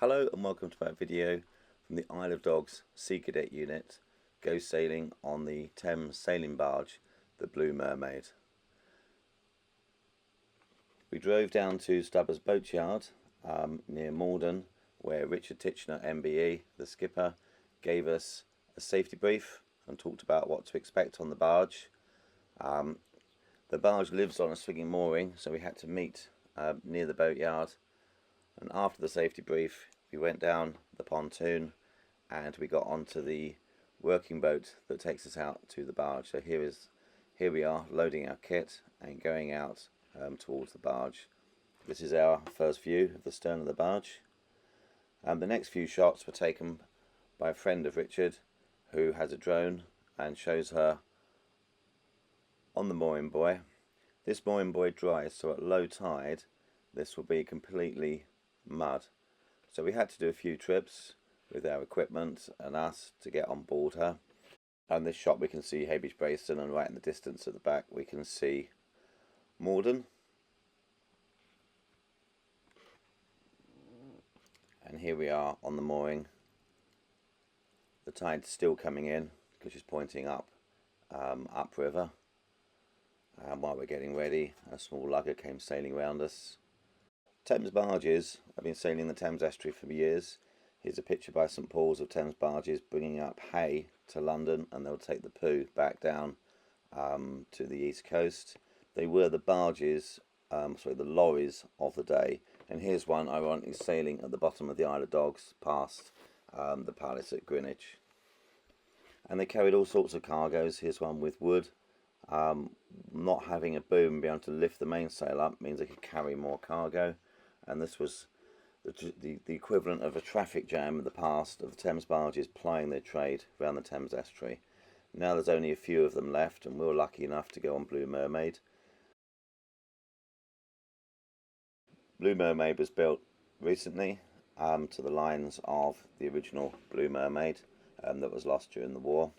Hello and welcome to my video from the Isle of Dogs Sea Cadet unit. Go sailing on the Thames sailing barge, the Blue Mermaid. We drove down to Stubber's Boatyard near Morden, where Richard Titchner MBE, the skipper, gave us a safety brief and talked about what to expect on the barge. The barge lives on a swinging mooring, so we had to meet near the boatyard. And after the safety brief, we went down the pontoon and we got onto the working boat that takes us out to the barge. So here we are loading our kit and going out towards the barge. This is our first view of the stern of the barge. The next few shots were taken by a friend of Richard who has a drone and shows her on the mooring buoy. This mooring buoy dries, so at low tide this will be completely mud. So we had to do a few trips with our equipment and us to get on board her. And this shot we can see Heybridge Basin, and right in the distance at the back we can see Morden. And here we are on the mooring. The tide's still coming in because she's pointing upriver. While we're getting ready, a small lugger came sailing round us. Thames barges have been sailing the Thames Estuary for years. Here's a picture by St Paul's of Thames barges bringing up hay to London, and they'll take the poo back down to the east coast. They were the barges, the lorries of the day. And here's one ironically sailing at the bottom of the Isle of Dogs past the palace at Greenwich. And they carried all sorts of cargoes. Here's one with wood. Not having a boom and being able to lift the mainsail up means they could carry more cargo. And this was the equivalent of a traffic jam in the past of the Thames barges plying their trade around the Thames Estuary. Now there's only a few of them left, and we were lucky enough to go on Blue Mermaid. Blue Mermaid was built recently to the lines of the original Blue Mermaid that was lost during the war.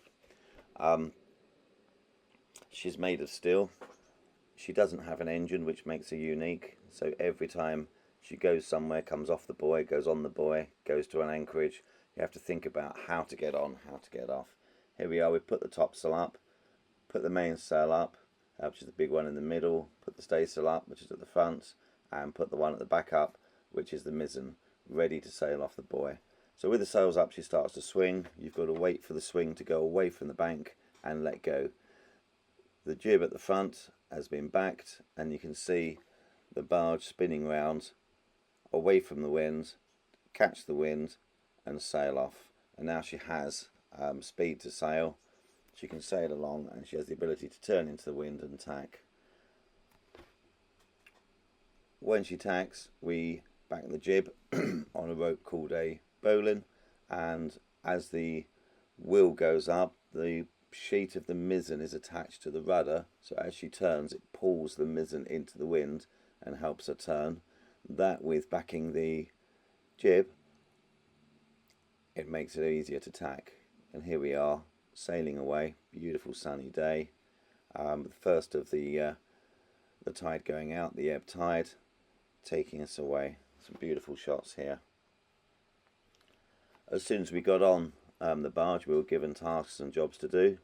She's made of steel. She doesn't have an engine, which makes her unique. So every time she goes somewhere, comes off the buoy, goes on the buoy, goes to an anchorage, you have to think about how to get on, how to get off. Here we are, we put the topsail up, put the mainsail up, which is the big one in the middle, put the staysail up, which is at the front, and put the one at the back up, which is the mizzen, ready to sail off the buoy. So with the sails up, she starts to swing. You've got to wait for the swing to go away from the bank and let go. The jib at the front has been backed, and you can see the barge spinning round away from the wind, catch the wind and sail off. And now she has speed to sail. She can sail along, and she has the ability to turn into the wind and tack. When she tacks, we back the jib on a rope called a bowline, and as the wheel goes up, the sheet of the mizzen is attached to the rudder, so as she turns it pulls the mizzen into the wind and helps her turn. That, with backing the jib, it makes it easier to tack. And here we are sailing away, beautiful sunny day, the first of the tide going out, the ebb tide taking us away. Some beautiful shots here. As soon as we got on the barge, we were given tasks and jobs to do.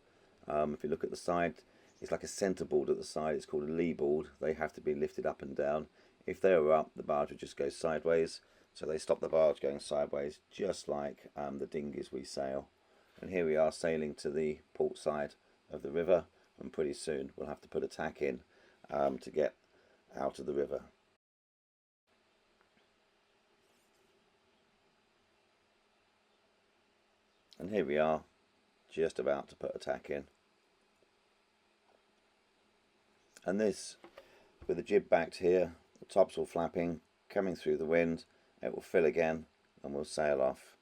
If you look at the side, it's like a centreboard at the side. It's called a lee board. They have to be lifted up and down. If they were up, the barge would just go sideways. So they stop the barge going sideways, just like the dinghies we sail. And here we are sailing to the port side of the river, and pretty soon we'll have to put a tack in to get out of the river. And here we are, just about to put a tack in. And this, with the jib backed here, the topsail flapping, coming through the wind, it will fill again and we'll sail off.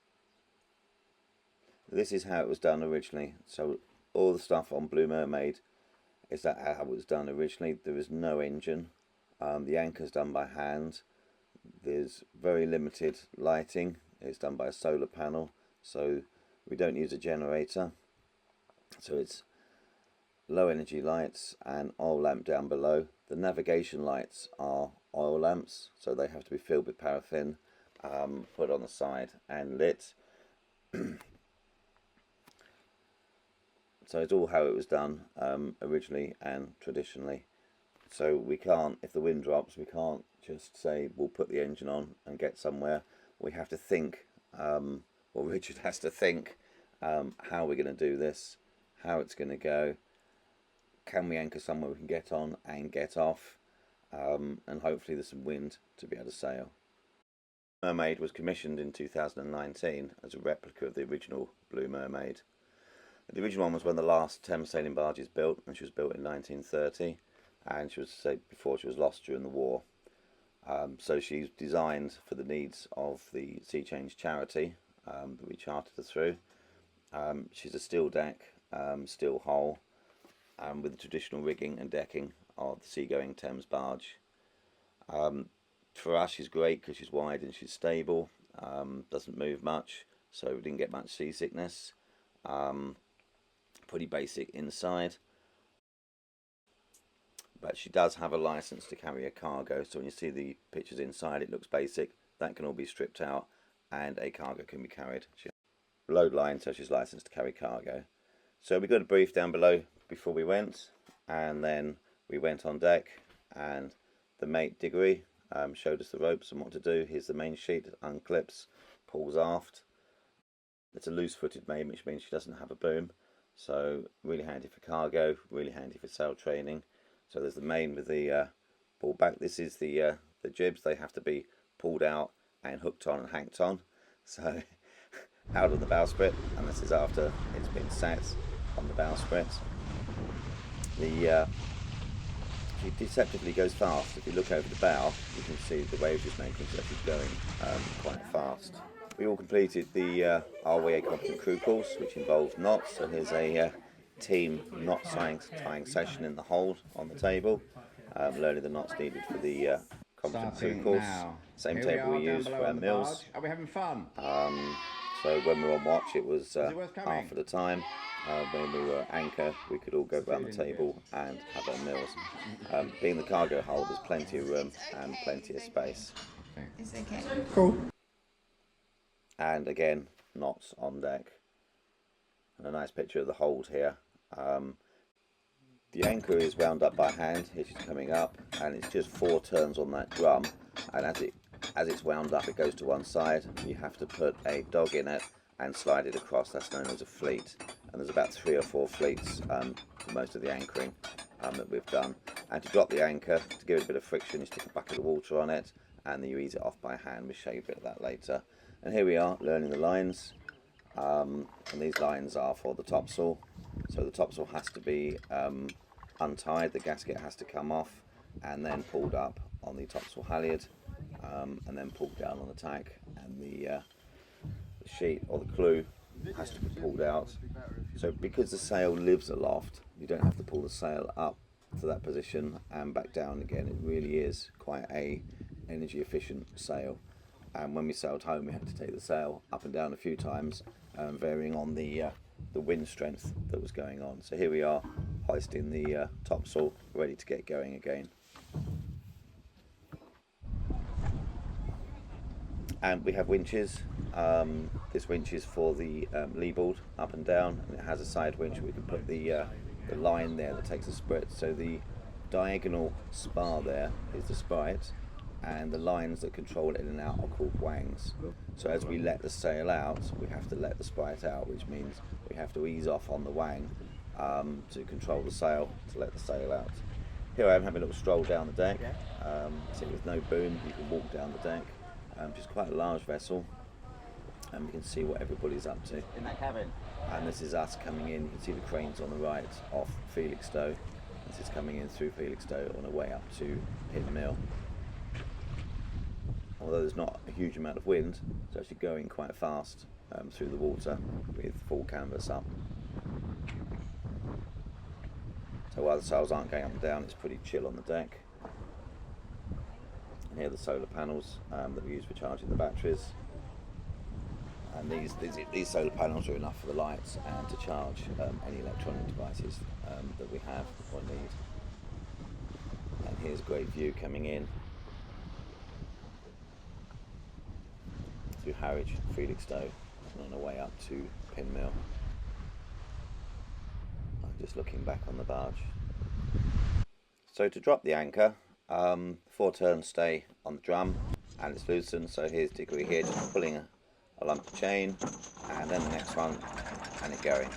This is how it was done originally. So all the stuff on Blue Mermaid is that how it was done originally. There is no engine. The anchor's done by hand. There's very limited lighting. It's done by a solar panel, so we don't use a generator. So it's low energy lights and oil lamp down below. The navigation lights are oil lamps, so they have to be filled with paraffin. put on the side and lit. So it's all how it was done originally and traditionally. So we can't, if the wind drops, we can't just say we'll put the engine on and get somewhere. We have to think, or Richard has to think, how we're going to do this, how it's going to go. Can we anchor somewhere we can get on and get off? And hopefully there's some wind to be able to sail. Mermaid was commissioned in 2019 as a replica of the original Blue Mermaid. The original one was one of the last Thames sailing barges built, and she was built in 1930, and she was before she was lost during the war. So she's designed for the needs of the Sea Change charity that we chartered her through. She's a steel deck, steel hull, with the traditional rigging and decking of the seagoing Thames barge. For us, she's great because she's wide and she's stable, doesn't move much, so we didn't get much seasickness. Pretty basic inside, but she does have a license to carry a cargo, so when you see the pictures inside it looks basic. That can all be stripped out and a cargo can be carried. She has a load line, so she's licensed to carry cargo. So we got a brief down below before we went, and then we went on deck, and the mate Diggory showed us the ropes and what to do. Here's the main sheet, unclips, pulls aft. It's a loose-footed main, which means she doesn't have a boom. So really handy for cargo, really handy for sail training. So there's the main with the pull back. This is the jibs. They have to be pulled out and hooked on and hanked on. So out of the bowsprit, and this is after it's been sat on the bowsprit. She deceptively goes fast. If you look over the bow, you can see the waves she's making, so she's going quite fast. We all completed the RWA Competent crew course, which involves knots. So here's a team knot tying session in the hold on the table, learning the knots needed for the Competent crew course. Now. Same Here table we used for our meals. Are we having fun? So when we were on watch, it was it worth coming? half of the time. When we were at anchor, we could all go around the table and have our meals. Being the cargo hold, there's plenty of room and plenty of space. It's okay. Cool. And again, knots on deck. And a nice picture of the hold here. The anchor is wound up by hand. Here she's coming up, and it's just 4 turns on that drum. And as it's wound up, it goes to one side. You have to put a dog in it and slide it across. That's known as a fleet. And there's about 3 or 4 fleets for most of the anchoring that we've done. And to drop the anchor, to give it a bit of friction, you stick a bucket of water on it, and then you ease it off by hand. We'll show you a bit of that later. And here we are learning the lines, and these lines are for the topsail. So the topsail has to be untied, the gasket has to come off and then pulled up on the topsail halyard, and then pulled down on the tack, and the sheet or the clew has to be pulled out. So because the sail lives aloft, you don't have to pull the sail up to that position and back down again. It really is quite a energy efficient sail. And when we sailed home, we had to take the sail up and down a few times, varying on the wind strength that was going on. So here we are, hoisting the topsail, ready to get going again. And we have winches. This winch is for the leeboard up and down, and it has a side winch. We can put the line there that takes the sprit. So the diagonal spar there is the sprite, and the lines that control it in and out are called wangs. So as we let the sail out, we have to let the sprite out, which means we have to ease off on the wang to control the sail, to let the sail out. Here I am having a little stroll down the deck. See, with no boom, you can walk down the deck. Which is quite a large vessel, and we can see what everybody's up to. In that cabin. And this is us coming in. You can see the cranes on the right off Felixstowe. This is coming in through Felixstowe on our way up to Pin Mill. Although there's not a huge amount of wind, it's actually going quite fast through the water with full canvas up. So while the sails aren't going up and down, it's pretty chill on the deck. And here are the solar panels that we use for charging the batteries. And these solar panels are enough for the lights and to charge any electronic devices that we have or need. And here's a great view coming in. through Harwich, Felixstowe, and on our way up to Pinmill. I'm just looking back on the barge. So to drop the anchor, 4 turns stay on the drum and it's loosened. So here's Diggory here just pulling a lump of chain, and then the next one and it going.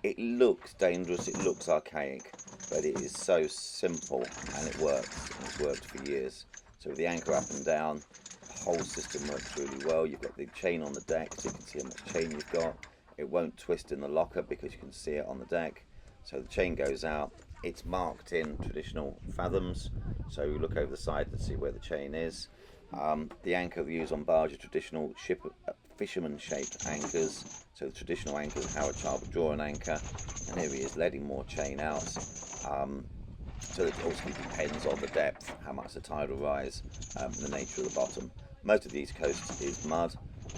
It looks dangerous, it looks archaic, but it is so simple and it works, and it's worked for years. So with the anchor up and down, the whole system works really well. You've got the chain on the deck, so you can see how much chain you've got. It won't twist in the locker because you can see it on the deck. So the chain goes out. It's marked in traditional fathoms, so you look over the side to see where the chain is. The anchor we use on barge are traditional fisherman shaped anchors. So the traditional anchor is Howard Child would draw an anchor, and here he is letting more chain out. So it also depends on the depth, how much the tide will rise, and the nature of the bottom. Most of the east coast is mud,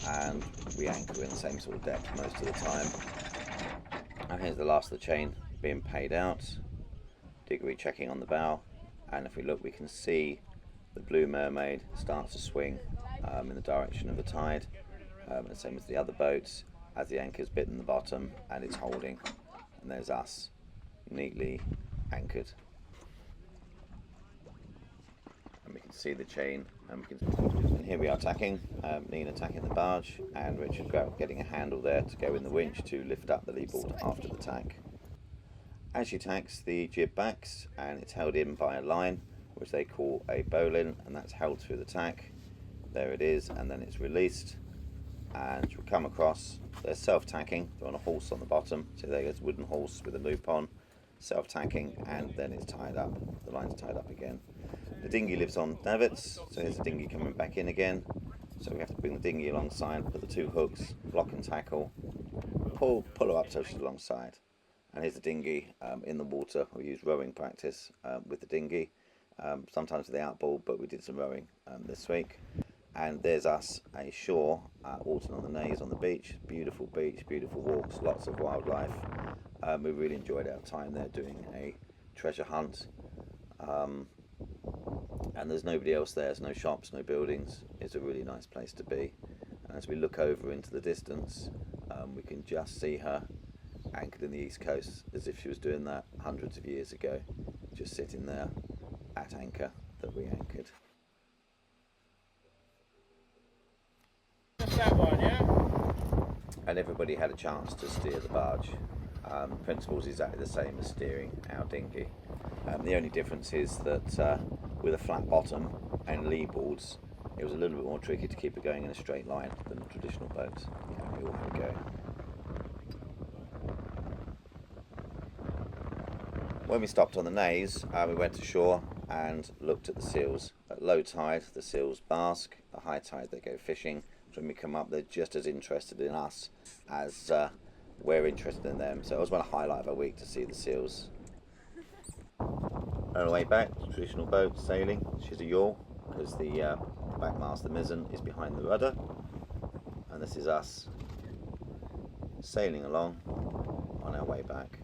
and we anchor in the same sort of depth most of the time. And here's the last of the chain being paid out. Diggory checking on the bow, and if we look we can see the blue Mermaid start to swing in the direction of the tide, the same as the other boats, as the anchor's bitten the bottom and it's holding, and there's us neatly anchored, and we can see the chain, and here we are tacking, Nina tacking the barge and Richard getting a handle there to go in the winch to lift up the lee board after the tack. As she tacks, the jib backs and it's held in by a line which they call a bowline, and that's held through the tack. There it is, and then it's released and she'll come across. They're self-tacking, they're on a horse on the bottom, so there's a wooden horse with a loop on, self-tacking, and then it's tied up. The line's tied up again. The dinghy lives on davits, so here's the dinghy coming back in again. So we have to bring the dinghy alongside, put the 2 hooks, block and tackle, pull her up so she's alongside. And here's the dinghy in the water. We use rowing practice with the dinghy, sometimes with the outboard, but we did some rowing this week. And there's us ashore, Alton on the Naze on the beach. Beautiful beach, beautiful walks, lots of wildlife. We really enjoyed our time there doing a treasure hunt. And there's nobody else there, there's no shops, no buildings. It's a really nice place to be. And as we look over into the distance, we can just see her anchored in the east coast, as if she was doing that hundreds of years ago, just sitting there at anchor that we anchored. That one, yeah? And everybody had a chance to steer the barge. Principles exactly the same as steering our dinghy. The only difference is that with a flat bottom and lee boards, it was a little bit more tricky to keep it going in a straight line than the traditional boats. Yeah, we all had a go. When we stopped on the Naze, we went ashore and looked at the seals. At low tide, the seals bask. At high tide, they go fishing. So when we come up, they're just as interested in us as we're interested in them. So it was one highlight of our week to see the seals. On our way back, traditional boat sailing. She's a yawl because the back mast, the mizzen, is behind the rudder. And this is us sailing along on our way back.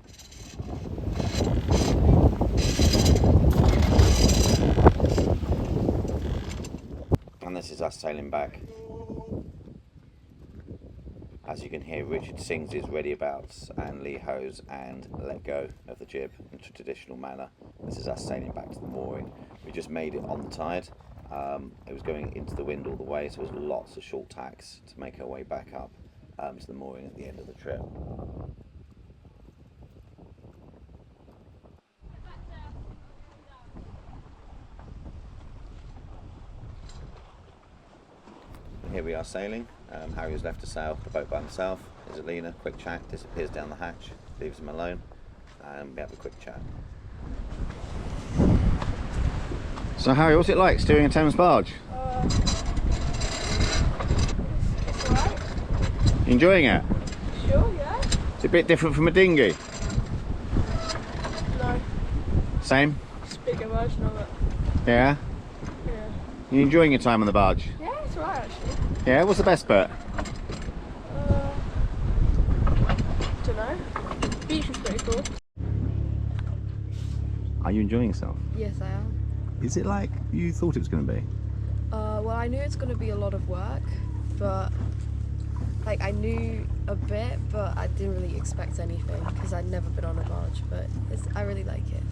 And this is us sailing back. As you can hear, Richard sings his ready abouts and lee hoes and let go of the jib in a traditional manner. This is us sailing back to the mooring. We just made it on the tide. It was going into the wind all the way, so there was lots of short tacks to make our way back up to the mooring at the end of the trip. Here we are sailing. Harry has left to sail the boat by himself. There's Alina, quick chat, disappears down the hatch, leaves him alone, and we have a quick chat. So Harry, what's it like steering a Thames barge? It's alright. You enjoying it? Sure, yeah. It's a bit different from a dinghy. No, Same? it's a bigger version of it. Yeah? Yeah. You enjoying your time on the barge? Yeah, it's alright actually. Yeah, what's the best bit? Don't know. Beach was pretty cool. Are you enjoying yourself? Yes, I am. Is it like you thought it was going to be? Well, I knew it's going to be a lot of work, but like I knew a bit, but I didn't really expect anything because I'd never been on a barge. But I really like it.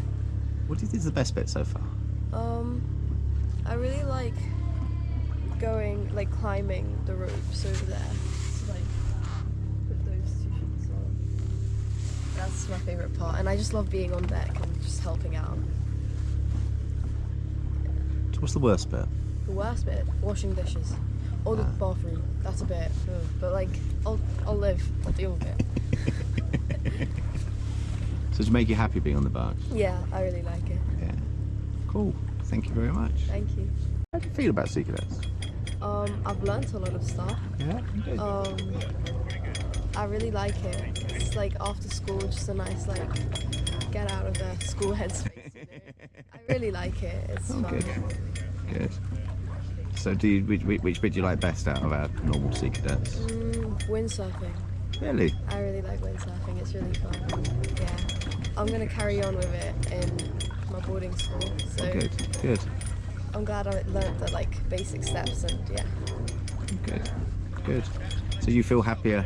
What do you think is the best bit so far? I really like climbing the ropes over there. So, like, put those 2 sheets on. That's my favourite part, and I just love being on deck and just helping out. So what's the worst bit? The worst bit, washing dishes. Or the bathroom. That's a bit, but like, I'll live. I'll deal with it. So does it make you happy being on the barge? Yeah, I really like it. Yeah. Cool. Thank you very much. Thank you. How do you feel about Sea Cadets? I've learnt a lot of stuff. Yeah. Good. I really like it. It's like after school, just a nice like get out of the school headspace. You know? I really like it. It's fun. Good. Good. So which bit do you like best out of our normal Sea Cadets? Windsurfing. Really? I really like windsurfing. It's really fun. Yeah. I'm gonna carry on with it in my boarding school. So Good. I'm glad I learnt the like basic steps and yeah. Good. So you feel happier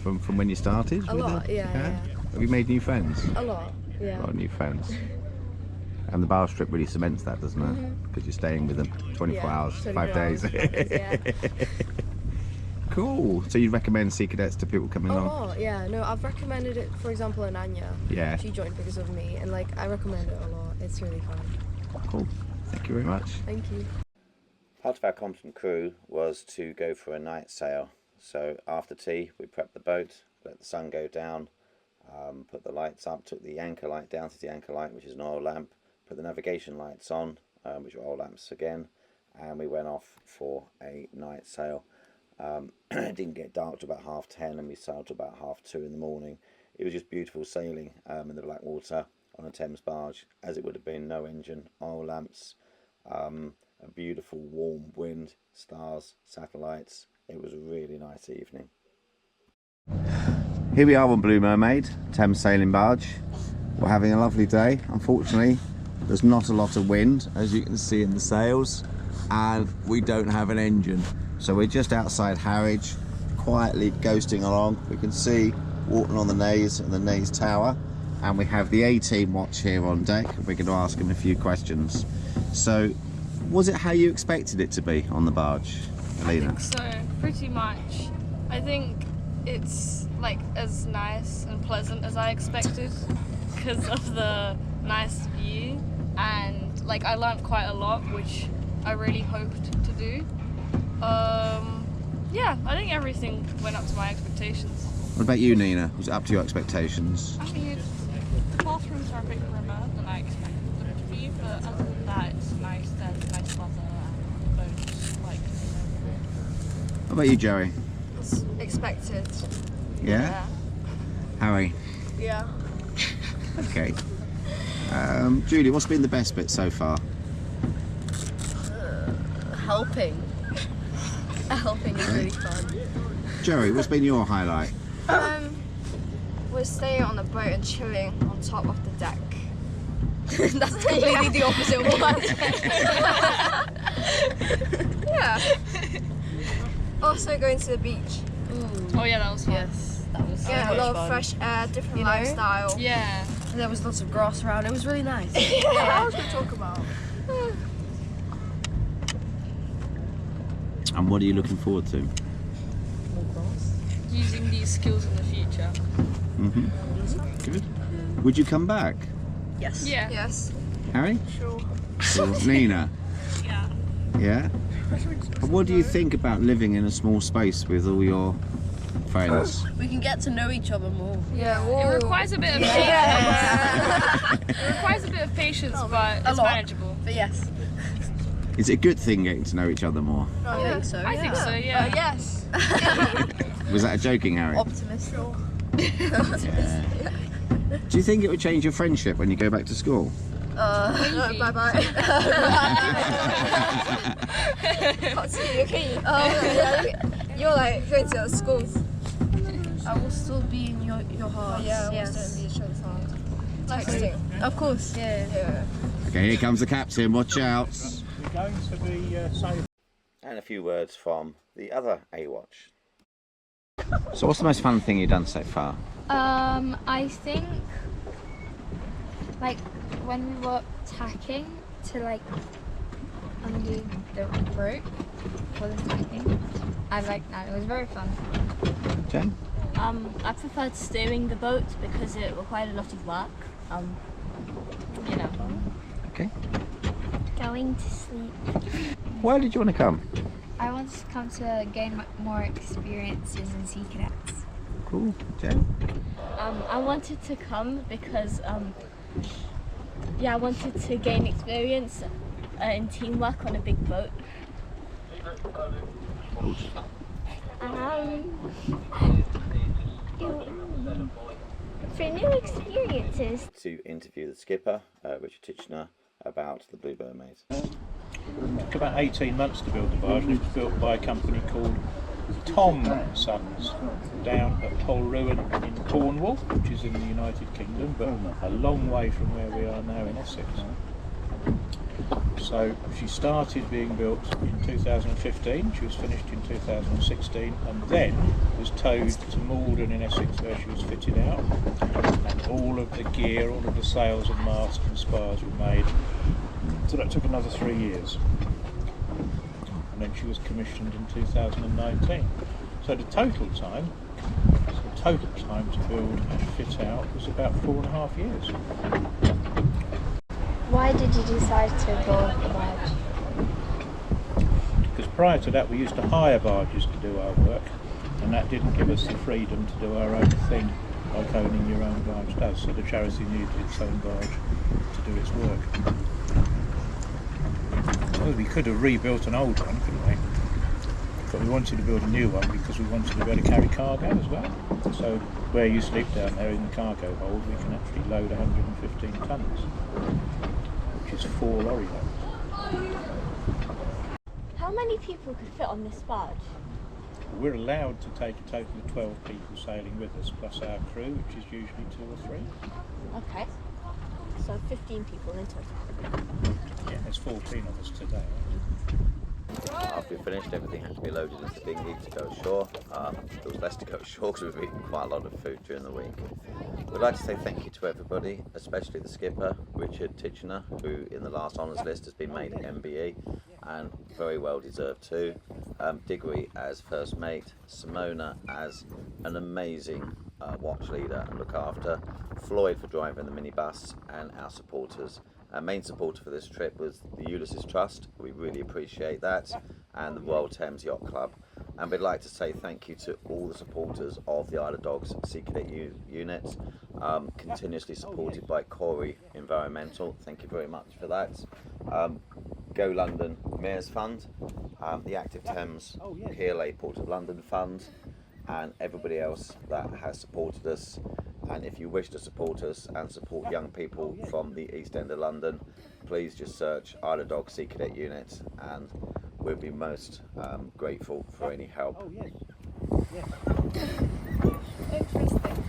from when you started? A lot, yeah. Have you made new friends? A lot, yeah. A lot of new friends. And the barge trip really cements that, doesn't it? Because you're staying with them 24 hours, 5 days. Yeah. Cool. So you'd recommend Sea Cadets to people coming along? Oh, yeah. No, I've recommended it, for example, in Anya. Yeah. She joined because of me, and like I recommend it a lot. It's really fun. Cool. Thank you very much. Thank you. Part of our Competent crew was to go for a night sail. So after tea, we prepped the boat, let the sun go down, put the lights up, took the anchor light down to the anchor light, which is an oil lamp, put the navigation lights on, which are oil lamps again, and we went off for a night sail. It didn't get dark till about 10:30, and we sailed till about 2:30 in the morning. It was just beautiful sailing in the black water on a Thames barge, as it would have been. No engine, oil lamps, a beautiful warm wind, stars, satellites. It was a really nice evening. Here we are on Blue Mermaid, Thames sailing barge. We're having a lovely day. Unfortunately, there's not a lot of wind, as you can see in the sails, and we don't have an engine. So we're just outside Harwich, quietly ghosting along. We can see Walton on the Naze and the Naze Tower, and we have the A-team watch here on deck. We're going to ask them a few questions. So, was it how you expected it to be on the barge, Alina? I think so, pretty much. I think it's like as nice and pleasant as I expected because of the nice view, and like I learned quite a lot, which I really hoped to do. Yeah, I think everything went up to my expectations. What about you, Nina? Was it up to your expectations? I mean, the bathrooms are a bit grimmer than I expected them to be, but other than that, it's nice. There's a nice weather and boats, like. What about you, Joey? It's expected. Yeah? Harry? Yeah. Okay. Julie, what's been the best bit so far? Helping. Helping is really fun. Joey, what's been your highlight? We're staying on the boat and chilling on top of the deck. That's completely the opposite of what Yeah. Also going to the beach. Oh yeah, that was fun. Yes, that was Getting a so lot much of fun. fresh air, different You know? lifestyle. Yeah. There was lots of grass around. It was really nice. I was going to talk about. And what are you looking forward to? Using these skills in the future. Good. Would you come back? Yes. Yeah. Yes. Harry? Sure. Or Nina? Yeah. Yeah? And what do you think about living in a small space with all your friends? We can get to know each other more. Yeah. It requires a bit of patience. It requires a bit of patience, but it's lot. manageable. But yes, Is it a good thing getting to know each other more? I think so. I think so, yeah. Yes. Was that a joking, Harry? Optimist. Yeah. Do you think it would change your friendship when you go back to school? No, bye bye. Can't see you, can you? You're like going to school. I will still be in your heart. Yeah, yes. yes. Be each other's heart. Texting. Of course. Yeah. Yeah. Okay, here comes the captain. Watch out. We're going to be sailing. And a few words from the other A-Watch. So what's the most fun thing you've done so far? I think like when we were tacking to like undo the rope for the tacking. I liked that. It was very fun. Jen? I preferred steering the boat because it required a lot of work. You know. Okay. Going to sleep. Why did you want to come? I wanted to come to gain more experiences in Sea Cadets. Cool. Jen? I wanted to come because I wanted to gain experience in teamwork on a big boat. For new experiences. To interview the skipper, Richard Titchner, about the Blue Mermaid. It took about 18 months to build the barge, and it was built by a company called Tom Sons down at Polruan in Cornwall, which is in the United Kingdom, but a long way from where we are now in Essex. So she started being built in 2015, she was finished in 2016, and then was towed to Malden in Essex where she was fitted out, and all of the gear, all of the sails and masts and spars were made. So that took another 3 years, and then she was commissioned in 2019. So the total time to build and fit out was about 4.5 years. Why did you decide to build the barge? Because prior to that we used to hire barges to do our work, and that didn't give us the freedom to do our own thing like owning your own barge does. So the charity needed its own barge to do its work. Well, we could have rebuilt an old one, couldn't we? But we wanted to build a new one because we wanted to be able to carry cargo as well. So where you sleep down there in the cargo hold, we can actually load 115 tonnes, which is 4 lorry loads. How many people could fit on this barge? We're allowed to take a total of 12 people sailing with us, plus our crew, which is usually 2 or 3. Okay. So 15 people in total. Yeah, there's 14 of us today. After we finished, everything had to be loaded into the dinghy to go ashore. There was less to go ashore because we've eaten quite a lot of food during the week. We'd like to say thank you to everybody, especially the skipper, Richard Titchner, who in the last honours list has been made MBE, and very well deserved too. Diggory as first mate, Simona as an amazing watch leader and look after, Floyd for driving the minibus, and our supporters. Our main supporter for this trip was the Ulysses Trust. We really appreciate that, and the Royal Thames Yacht Club. And we'd like to say thank you to all the supporters of the Isle of Dogs Sea Cadet unit, continuously supported by Corey Environmental. Thank you very much for that. Go London Mayor's Fund, the Active Thames PLA Port of London Fund, and everybody else that has supported us. And if you wish to support us and support young people from the East End of London, please just search Isle of Dogs Sea Cadet unit, and we'll be most grateful for any help. Interesting.